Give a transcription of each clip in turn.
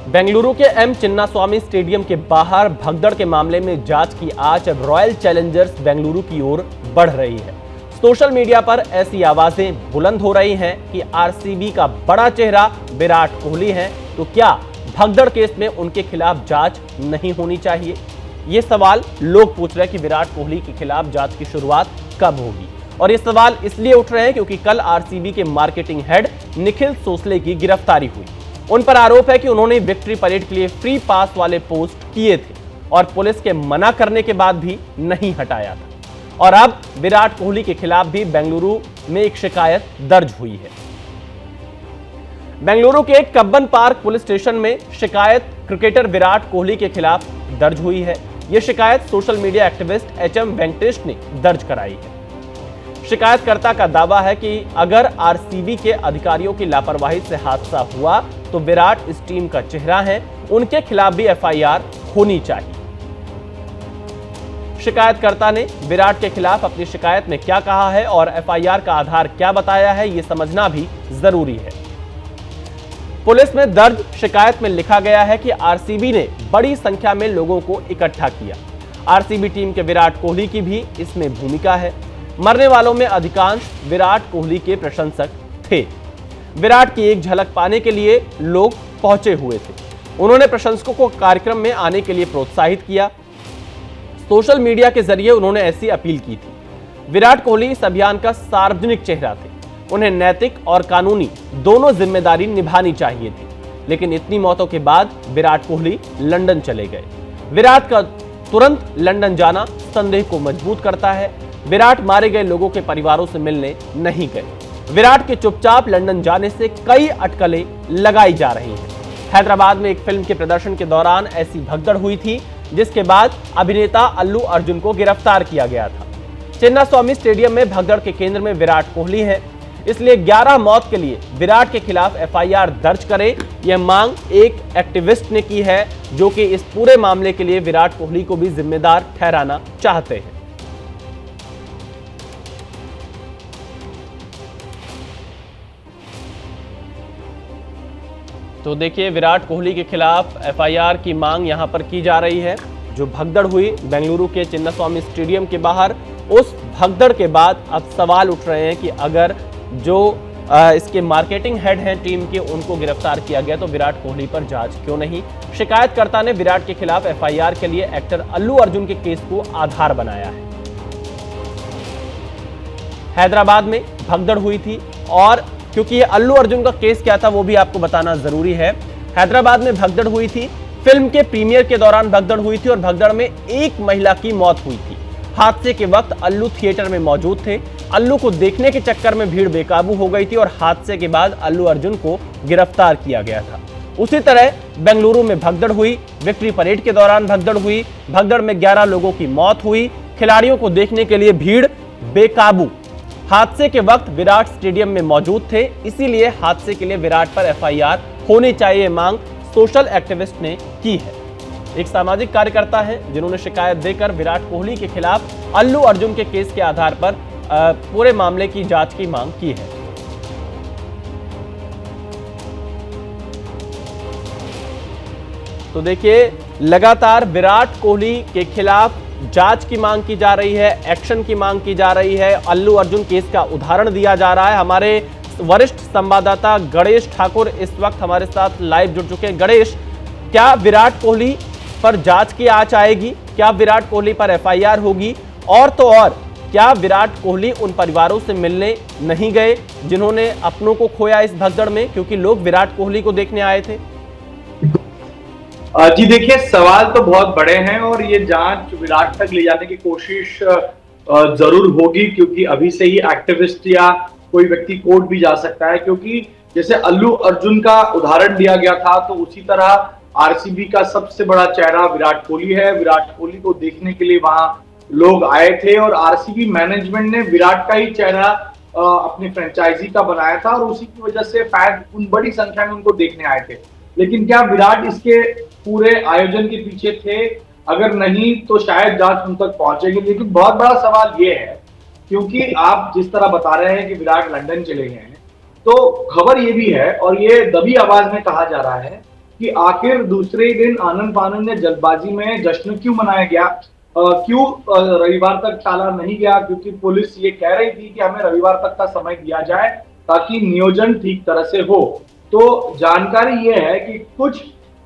बेंगलुरु के M Chinnaswamy stadium के बाहर भगदड़ के मामले में जांच की आंच अब रॉयल चैलेंजर्स बेंगलुरु की ओर बढ़ रही है। सोशल मीडिया पर ऐसी आवाजें बुलंद हो रही हैं कि आरसीबी का बड़ा चेहरा विराट कोहली है, तो क्या भगदड़ केस में उनके खिलाफ जांच नहीं होनी चाहिए? ये सवाल लोग पूछ रहे हैं कि विराट कोहली के खिलाफ जांच की शुरुआत कब होगी। और ये सवाल इसलिए उठ रहे हैं क्योंकि कल आरसीबी के मार्केटिंग हेड निखिल सोसले की गिरफ्तारी हुई। उन पर आरोप है कि उन्होंने विक्ट्री परेड के लिए फ्री पास वाले पोस्ट किए थे और पुलिस के मना करने के बाद भी नहीं हटाया था। और अब विराट कोहली के खिलाफ भी बेंगलुरु में एक शिकायत दर्ज हुई है। बेंगलुरु के कब्बन पार्क पुलिस स्टेशन में शिकायत क्रिकेटर विराट कोहली के खिलाफ दर्ज हुई है। यह शिकायत social media activist HM Venkatesh ने दर्ज कराई है। शिकायतकर्ता का दावा है कि अगर आरसीबी के अधिकारियों की लापरवाही से हादसा हुआ तो विराट इस टीम का चेहरा है, उनके खिलाफ भी एफआईआर होनी चाहिए। शिकायतकर्ता ने विराट के खिलाफ अपनी शिकायत में क्या कहा है और एफआईआर का आधार क्या बताया है, यह समझना भी जरूरी है। पुलिस में दर्ज शिकायत में लिखा गया है कि आरसीबी ने बड़ी संख्या में लोगों को इकट्ठा किया। आरसीबी टीम के विराट कोहली की भी इसमें भूमिका है। मरने वालों में अधिकांश विराट कोहली के प्रशंसक थे। विराट की एक झलक पाने के लिए लोग पहुंचे हुए थे। उन्होंने प्रशंसकों को कार्यक्रम में आने के लिए प्रोत्साहित किया। सोशल मीडिया के जरिए उन्होंने ऐसी अपील की थी। विराट कोहली इस अभियान का सार्वजनिक चेहरा थे। उन्हें नैतिक और कानूनी दोनों जिम्मेदारी निभानी चाहिए थी, लेकिन इतनी मौतों के बाद विराट कोहली लंदन चले गए। विराट का तुरंत लंदन जाना संदेह को मजबूत करता है। विराट मारे गए लोगों के परिवारों से मिलने नहीं गए। विराट के चुपचाप लंदन जाने से कई अटकलें लगाई जा रही हैं। हैदराबाद में एक फिल्म के प्रदर्शन के दौरान ऐसी भगदड़ हुई थी, जिसके बाद अभिनेता अल्लू अर्जुन को गिरफ्तार किया गया था। चिन्नास्वामी स्टेडियम में भगदड़ के केंद्र में विराट कोहली है, इसलिए 11 मौत के लिए विराट के खिलाफ एफआईआर दर्ज करे, यह मांग एक एक्टिविस्ट ने की है, जो कि इस पूरे मामले के लिए विराट कोहली को भी जिम्मेदार ठहराना चाहते हैं। तो देखिए, विराट कोहली के खिलाफ एफआईआर की मांग यहां पर की जा रही है। जो भगदड़ हुई बेंगलुरु के चिन्नास्वामी स्टेडियम के बाहर, उस भगदड़ के बाद अब सवाल उठ रहे हैं कि अगर जो इसके मार्केटिंग हेड हैं टीम के, उनको गिरफ्तार किया गया तो विराट कोहली पर जांच क्यों नहीं? शिकायतकर्ता ने विराट के खिलाफ एफआईआर के लिए एक्टर अल्लू अर्जुन के केस को आधार बनाया है। हैदराबाद में भगदड़ हुई थी और क्योंकि ये अल्लू अर्जुन का केस क्या था वो भी आपको बताना जरूरी है। हैदराबाद में भगदड़ हुई थी, फिल्म के प्रीमियर के दौरान भगदड़ हुई थी और भगदड़ में एक महिला की मौत हुई थी। हादसे के वक्त अल्लू थिएटर में मौजूद थे। अल्लू को देखने के चक्कर में भीड़ बेकाबू हो गई थी और हादसे के बाद अल्लू अर्जुन को गिरफ्तार किया गया था। उसी तरह बेंगलुरु में भगदड़ हुई, विक्ट्री परेड के दौरान भगदड़ हुई। भगदड़ में 11 लोगों की मौत हुई। खिलाड़ियों को देखने के लिए भीड़ बेकाबू। हादसे के वक्त विराट स्टेडियम में मौजूद थे, इसीलिए हादसे के लिए विराट पर एफआईआर होनी चाहिए मांग सोशल एक्टिविस्ट ने की है। एक सामाजिक कार्यकर्ता है जिन्होंने शिकायत देकर विराट कोहली के खिलाफ अल्लू अर्जुन के केस के आधार पर पूरे मामले की जांच की मांग की है। तो देखिए, लगातार विराट कोहली के खिलाफ जांच की मांग की जा रही है, एक्शन की मांग की जा रही है। अल्लू अर्जुन केस का उदाहरण दिया जा रहा है। हमारे वरिष्ठ संवाददाता गणेश ठाकुर इस वक्त हमारे साथ लाइव जुड़ चुके हैं। गणेश, क्या विराट कोहली पर जांच की आंच आएगी? क्या विराट कोहली पर एफआईआर होगी? और तो और, क्या विराट कोहली उन परिवारों से मिलने नहीं गए जिन्होंने अपनों को खोया इस भगदड़ में, क्योंकि लोग विराट कोहली को देखने आए थे? जी देखिए, सवाल तो बहुत बड़े हैं और ये जांच विराट तक ले जाने की कोशिश जरूर होगी, क्योंकि अभी से ही एक्टिविस्ट या कोई व्यक्ति कोर्ट भी जा सकता है। क्योंकि जैसे अल्लू अर्जुन का उदाहरण दिया गया था, तो उसी तरह आरसीबी का सबसे बड़ा चेहरा विराट कोहली है। विराट कोहली को देखने के लिए वहां लोग आए थे और आरसीबी मैनेजमेंट ने विराट का ही चेहरा अपनी फ्रेंचाइजी का बनाया था और उसी की वजह से फैन बड़ी संख्या में उनको देखने आए थे। लेकिन क्या विराट इसके पूरे आयोजन के पीछे थे? अगर नहीं तो शायद जांच उन तक पहुंचेगी। लेकिन बहुत बड़ा सवाल ये है, क्योंकि आप जिस तरह बता रहे हैं कि विराट लंदन चले गए हैं, तो खबर ये भी है और ये दबी आवाज में कहा जा रहा है कि आखिर दूसरे ही दिन आनंद फानंद या जल्दबाजी में जश्न क्यों मनाया गया, क्यों रविवार तक टाला नहीं गया, क्योंकि पुलिस ये कह रही थी कि हमें रविवार तक का समय दिया जाए ताकि नियोजन ठीक तरह से हो। तो जानकारी ये है कि कुछ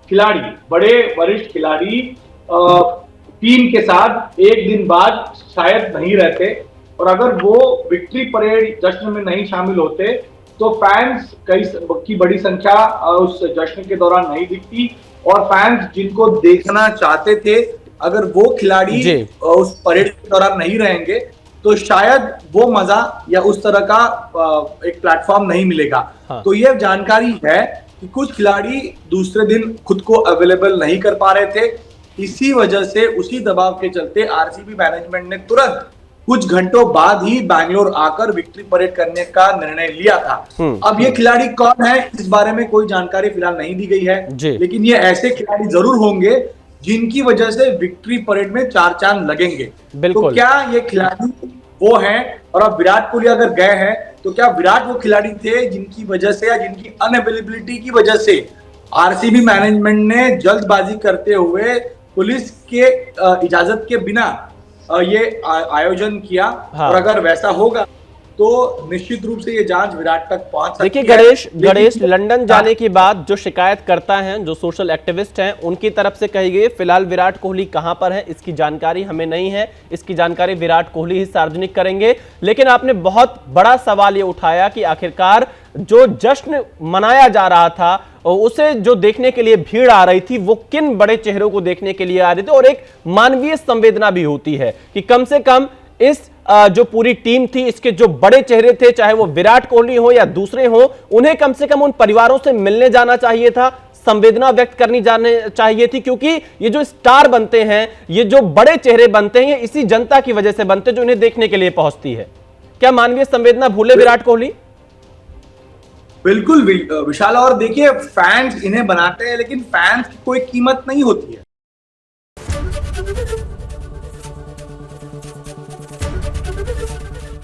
खिलाड़ी, बड़े वरिष्ठ खिलाड़ी टीम के साथ एक दिन बाद शायद नहीं रहते, और अगर वो विक्ट्री परेड जश्न में नहीं शामिल होते तो फैंस की बड़ी संख्या उस जश्न के दौरान नहीं दिखती, और फैंस जिनको देखना चाहते थे अगर वो खिलाड़ी उस परेड के दौरान नहीं रहेंगे तो शायद वो मजा या उस तरह का एक प्लेटफॉर्म नहीं मिलेगा। हाँ। तो ये जानकारी है कि कुछ खिलाड़ी दूसरे दिन खुद को अवेलेबल नहीं कर पा रहे थे, इसी वजह से उसी दबाव के चलते आरसीबी मैनेजमेंट ने तुरंत कुछ घंटों बाद ही बैंगलोर आकर विक्ट्री परेड करने का निर्णय लिया था। अब ये खिलाड़ी कौन है इस बारे में कोई जानकारी फिलहाल नहीं दी गई है, लेकिन ये ऐसे खिलाड़ी जरूर होंगे जिनकी वजह से विक्ट्री परेड में चार चांद लगेंगे। तो क्या ये खिलाड़ी वो हैं, और अब विराट कोहली अगर गए हैं तो क्या विराट वो खिलाड़ी थे जिनकी वजह से या जिनकी अनअवेलेबिलिटी की वजह से आरसीबी मैनेजमेंट ने जल्दबाजी करते हुए पुलिस के इजाजत के बिना ये आयोजन किया? हाँ। और अगर वैसा होगा तो निश्चित रूप से ये जांच विराट तक पहुंच सकती है। देखिए गणेश, लंदन जाने की बात जो शिकायत करता है, जो सोशल एक्टिविस्ट हैं, उनकी तरफ से कही गई। फिलहाल विराट कोहली कहां पर है इसकी जानकारी हमें नहीं है, इसकी जानकारी विराट कोहली ही सार्वजनिक करेंगे। लेकिन आपने बहुत बड़ा सवाल ये उठाया कि आखिरकार जो जश्न मनाया जा रहा था उसे जो देखने के लिए भीड़ आ रही थी वो किन बड़े चेहरों को देखने के लिए आ रही थी, और एक मानवीय संवेदना भी होती है कि कम से कम इस जो पूरी टीम थी इसके जो बड़े चेहरे थे, चाहे वो विराट कोहली हो या दूसरे हो, उन्हें कम से कम उन परिवारों से मिलने जाना चाहिए था, संवेदना व्यक्त करनी जाने चाहिए थी, क्योंकि ये जो स्टार बनते हैं, ये जो बड़े चेहरे बनते हैं, इसी जनता की वजह से बनते हैं जो इन्हें देखने के लिए पहुंचती है। क्या मानवीय संवेदना भूले विराट कोहली? बिल्कुल विशाल, और देखिए फैंस इन्हें बनाते हैं लेकिन फैंस की कोई कीमत नहीं होती है।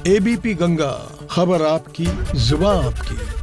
एबीपी गंगा, खबर आपकी, जुबान आपकी।